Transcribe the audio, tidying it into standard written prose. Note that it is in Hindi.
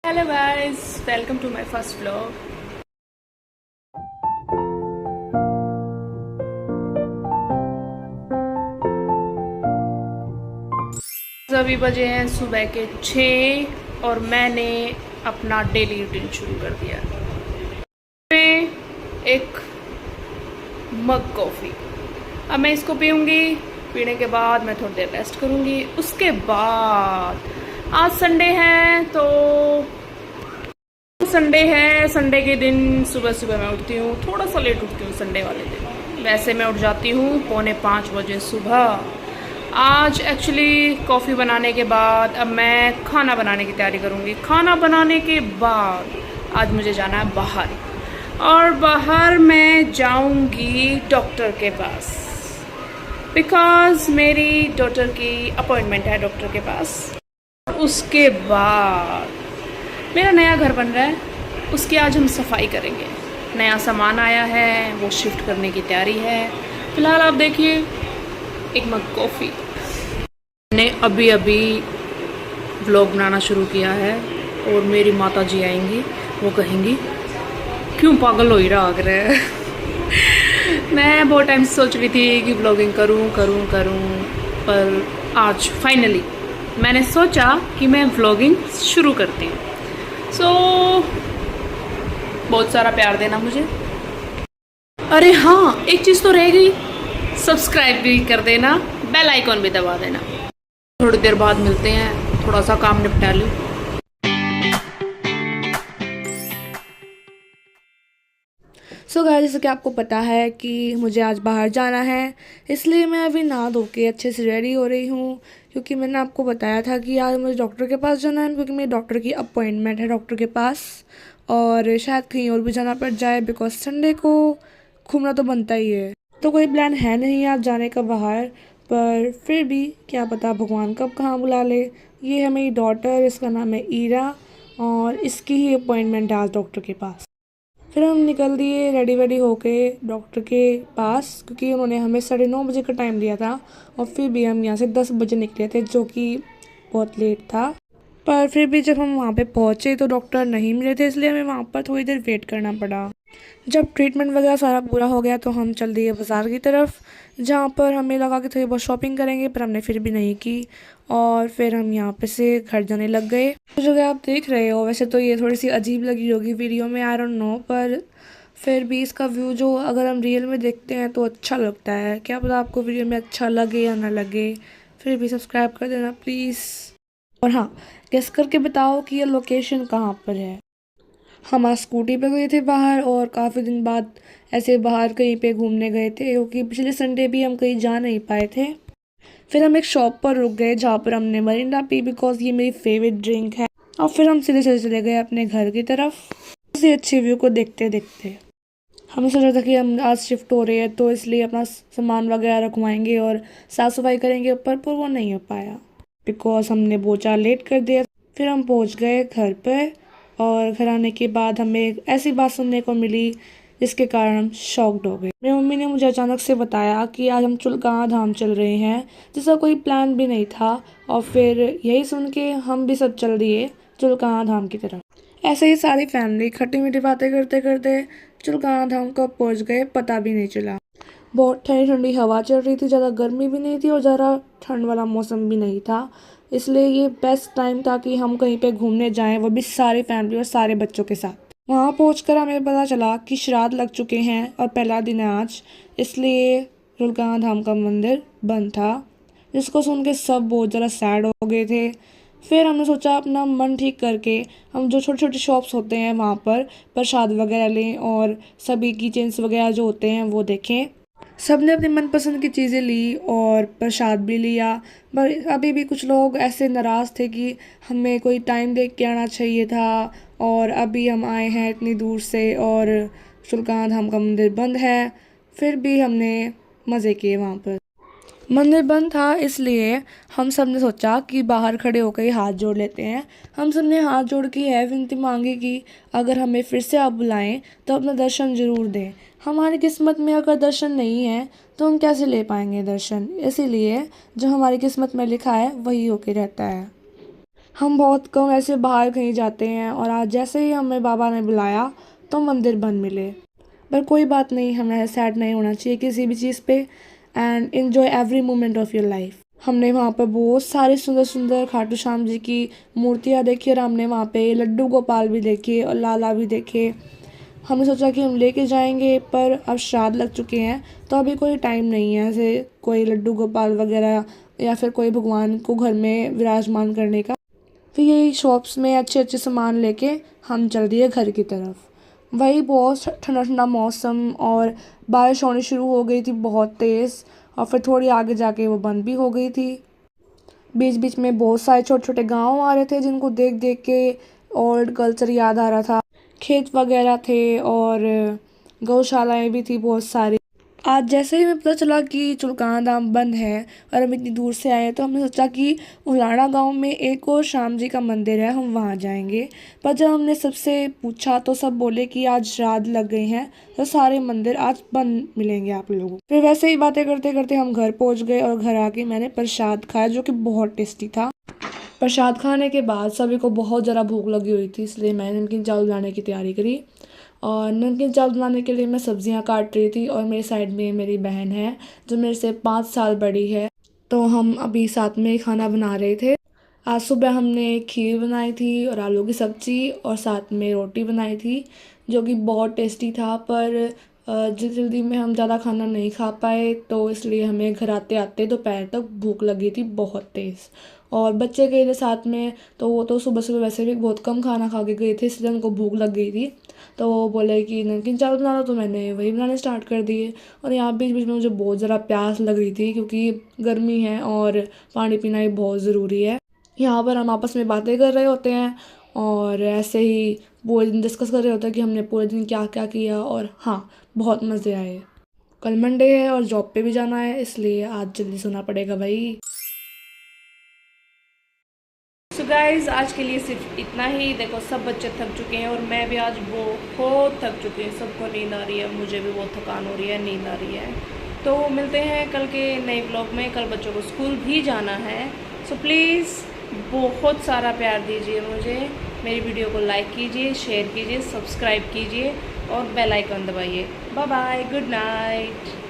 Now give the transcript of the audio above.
Hello guys, welcome to my first vlog. अभी बजे हैं सुबह के 6 और मैंने अपना डेली रूटीन शुरू कर दिया। मैं एक मग कॉफ़ी, अब मैं इसको पीऊँगी। पीने के बाद मैं थोड़ी देर रेस्ट करूँगी। उसके बाद आज संडे है तो संडे के दिन सुबह सुबह मैं उठती हूँ, थोड़ा सा लेट उठती हूँ संडे वाले दिन। वैसे मैं उठ जाती हूँ 4:45 बजे सुबह। आज एक्चुअली कॉफ़ी बनाने के बाद अब मैं खाना बनाने की तैयारी करूँगी। खाना बनाने के बाद आज मुझे जाना है बाहर, और बाहर मैं जाऊँगी डॉक्टर के पास, बिकॉज़ मेरी डॉटर की अपॉइंटमेंट है डॉक्टर के पास। उसके बाद मेरा नया घर बन रहा है, उसकी आज हम सफाई करेंगे। नया सामान आया है, वो शिफ्ट करने की तैयारी है। फिलहाल आप देखिए एक मग कॉफ़ी। मैंने अभी अभी व्लॉग बनाना शुरू किया है और मेरी माता जी आएंगी, वो कहेंगी क्यों पागल हो ही रहा है। मैं बहुत टाइम से सोच रही थी कि व्लॉगिंग करूं, पर आज फाइनली मैंने सोचा कि मैं व्लॉगिंग शुरू करती हूँ। बहुत सारा प्यार देना मुझे। अरे हाँ, एक चीज़ तो रह गई, सब्सक्राइब भी कर देना, बेल आइकॉन भी दबा देना। थोड़ी देर बाद मिलते हैं, थोड़ा सा काम निपटा लूँ। सो गाइस, जैसे कि आपको पता है कि मुझे आज बाहर जाना है, इसलिए मैं अभी नहा धो के अच्छे से रेडी हो रही हूँ। क्योंकि मैंने आपको बताया था कि आज मुझे डॉक्टर के पास जाना है, क्योंकि मेरी डॉक्टर की अपॉइंटमेंट है डॉक्टर के पास। और शायद कहीं और भी जाना पड़ जाए, बिकॉज संडे को घूमना तो बनता ही है। तो कोई प्लान है नहीं आज जाने का बाहर, पर फिर भी क्या पता भगवान कब कहाँ बुला ले। ये है मेरी डॉटर, इसका नाम है ईरा, और इसकी ही अपॉइंटमेंट है आज डॉक्टर के पास। फिर हम निकल दिए रेडी वेडी होके डॉक्टर के पास, क्योंकि उन्होंने हमें 9:30 बजे का टाइम दिया था, और फिर भी हम यहाँ से 10 बजे निकले थे, जो कि बहुत लेट था। पर फिर भी जब हम वहाँ पे पहुँचे तो डॉक्टर नहीं मिले थे, इसलिए हमें वहाँ पर थोड़ी देर वेट करना पड़ा। जब ट्रीटमेंट वगैरह सारा पूरा हो गया तो हम चल दिए बाज़ार की तरफ, जहाँ पर हमें लगा कि थोड़ी बहुत शॉपिंग करेंगे, पर हमने फिर भी नहीं की। और फिर हम यहाँ पे से घर जाने लग गए। तो जो कि आप देख रहे हो, वैसे तो ये थोड़ी सी अजीब लगी होगी वीडियो में, आई डोंट नो, पर फिर भी इसका व्यू जो अगर हम रियल में देखते हैं तो अच्छा लगता है। क्या पता आपको वीडियो में अच्छा लगे या ना लगे, फिर भी सब्सक्राइब कर देना प्लीज़। और हाँ, गेस करके बताओ कि ये लोकेशन कहाँ पर है। हम आज स्कूटी पे गए थे बाहर, और काफ़ी दिन बाद ऐसे बाहर कहीं पे घूमने गए थे, क्योंकि पिछले संडे भी हम कहीं जा नहीं पाए थे। फिर हम एक शॉप पर रुक गए जहाँ पर हमने मरिंडा पी, बिकॉज ये मेरी फेवरेट ड्रिंक है। और फिर हम सीधे सीधे चले गए अपने घर की तरफ, उसी अच्छे व्यू को देखते देखते। हमने सोचा था कि हम आज शिफ्ट हो रहे हैं तो इसलिए अपना सामान वगैरह रखवाएंगे और साफ़ सफाई करेंगे ऊपर, पर वो नहीं हो पाया बिकॉज हमने बहुत लेट कर दिया। फिर हम पहुँच गए घर पर, और घर आने के बाद हमें एक ऐसी बात सुनने को मिली जिसके कारण हम शॉक्ड हो गए। मेरी मम्मी ने मुझे अचानक से बताया कि आज हम चुलकाना धाम चल रहे हैं, जिसका कोई प्लान भी नहीं था। और फिर यही सुन के हम भी सब चल दिए चुलकाना धाम की तरफ। ऐसे ही सारी फैमिली खट्टी मीठी बातें करते करते चुलकाना धाम कब पहुंच गए पता भी नहीं चला। बहुत ठंडी ठंडी हवा चल रही थी, ज़्यादा गर्मी भी नहीं थी और ज़्यादा ठंड वाला मौसम भी नहीं था, इसलिए ये बेस्ट टाइम था कि हम कहीं पे घूमने जाएं, वो भी सारी फैमिली और सारे बच्चों के साथ। वहाँ पहुंचकर हमें पता चला कि श्राद्ध लग चुके हैं और पहला दिन है आज, इसलिए चुलकाना धाम का मंदिर बंद था, जिसको सुन के सब बहुत ज़्यादा सैड हो गए थे। फिर हमने सोचा अपना मन ठीक करके हम जो छोटे छोटे शॉप्स होते हैं वहाँ पर प्रसाद वगैरह लें और सभी किचन्स वगैरह जो होते हैं वो देखें। सब ने अपनी मनपसंद की चीज़ें ली और प्रसाद भी लिया, पर अभी भी कुछ लोग ऐसे नाराज़ थे कि हमें कोई टाइम देख के आना चाहिए था, और अभी हम आए हैं इतनी दूर से और चुलकाना धाम का मंदिर बंद है। फिर भी हमने मज़े किए वहाँ पर। मंदिर बंद था, इसलिए हम सब ने सोचा कि बाहर खड़े होकर ही हाथ जोड़ लेते हैं। हम सब ने हाथ जोड़ के है विनती मांगी कि अगर हमें फिर से आप बुलाएं तो अपना दर्शन ज़रूर दें। हमारी किस्मत में अगर दर्शन नहीं है तो हम कैसे ले पाएंगे दर्शन, इसीलिए जो हमारी किस्मत में लिखा है वही होके रहता है। हम बहुत कम ऐसे बाहर कहीं जाते हैं और आज जैसे ही हमें बाबा ने बुलाया तो मंदिर बंद मिले। पर कोई बात नहीं, हमें सैड नहीं होना चाहिए किसी भी चीज़ पे and enjoy every moment of your life. हमने वहाँ पर बहुत सारे सुंदर सुंदर खाटू श्याम जी की मूर्तियाँ देखी और हमने वहाँ पे लड्डू गोपाल भी देखे और लाला भी देखे। हमने सोचा कि हम लेके जाएंगे पर अब श्राद्ध लग चुके हैं तो अभी कोई टाइम नहीं है ऐसे कोई लड्डू गोपाल वगैरह या फिर कोई भगवान को घर में विराजमान करने का। फिर यही शॉप्स में अच्छे अच्छे सामान लेके हम चल दिए घर की तरफ। वही बहुत ठंडा ठंडा मौसम और बारिश होनी शुरू हो गई थी बहुत तेज़ और फिर थोड़ी आगे जाके वो बंद भी हो गई थी। बीच बीच में बहुत सारे छोटे छोटे गांव आ रहे थे जिनको देख देख के ओल्ड कल्चर याद आ रहा था। खेत वगैरह थे और गौशालाएं भी थी बहुत सारी। आज जैसे ही हमें पता चला कि चुलकाना धाम बंद है और हम इतनी दूर से आए तो हमने सोचा कि उलाड़ा गांव में एक और श्याम जी का मंदिर है, हम वहां जाएंगे। पर जब हमने सबसे पूछा तो सब बोले कि आज श्राद्ध लग गए हैं तो सारे मंदिर आज बंद मिलेंगे आप लोगों को। फिर वैसे ही बातें करते करते हम घर पहुंच गए और घर आके मैंने प्रसाद खाया जो कि बहुत टेस्टी था। प्रसाद खाने के बाद सभी को बहुत ज़्यादा भूख लगी हुई थी, इसलिए मैंने नमकीन चावल बनाने की तैयारी करी। और नमकीन चावल बनाने के लिए मैं सब्जियां काट रही थी और मेरे साइड में मेरी बहन है जो मेरे से 5 साल बड़ी है, तो हम अभी साथ में खाना बना रहे थे। आज सुबह हमने खीर बनाई थी और आलू की सब्ज़ी और साथ में रोटी बनाई थी जो कि बहुत टेस्टी था। पर जल्दी में हम ज़्यादा खाना नहीं खा पाए तो इसलिए हमें घर आते आते दोपहर तक भूख लगी थी बहुत तेज़। और बच्चे गए थे साथ में तो वो तो सुबह सुबह वैसे भी बहुत कम खाना खा के गए थे, इसलिए उनको भूख लग गई थी। तो वो बोले कि नमकीन चावल बना लो, तो मैंने वही बनाने स्टार्ट कर दिए। और यहाँ बीच बीच में मुझे बहुत ज़्यादा प्यास लग रही थी क्योंकि गर्मी है और पानी पीना ही बहुत ज़रूरी है। यहाँ पर हम आपस में बातें कर रहे होते हैं और ऐसे ही पूरे दिन डिस्कस कर रहे होते हैं कि हमने पूरे दिन क्या क्या किया। और हाँ, बहुत मज़े आए। कल मंडे है और जॉब पे भी जाना है, इसलिए आज जल्दी सोना पड़ेगा भाई। सो गाइज आज के लिए सिर्फ इतना ही। देखो सब बच्चे थक चुके हैं और मैं भी आज बहुत थक चुकी हूँ। सबको नींद आ रही है, मुझे भी बहुत थकान हो रही है, नींद आ रही है। तो मिलते हैं कल के नए ब्लॉग में। कल बच्चों को स्कूल भी जाना है, सो प्लीज़ बहुत सारा प्यार दीजिए मुझे। मेरी वीडियो को लाइक कीजिए, शेयर कीजिए, सब्सक्राइब कीजिए और बेल आइकन दबाइए। Bye bye, good night.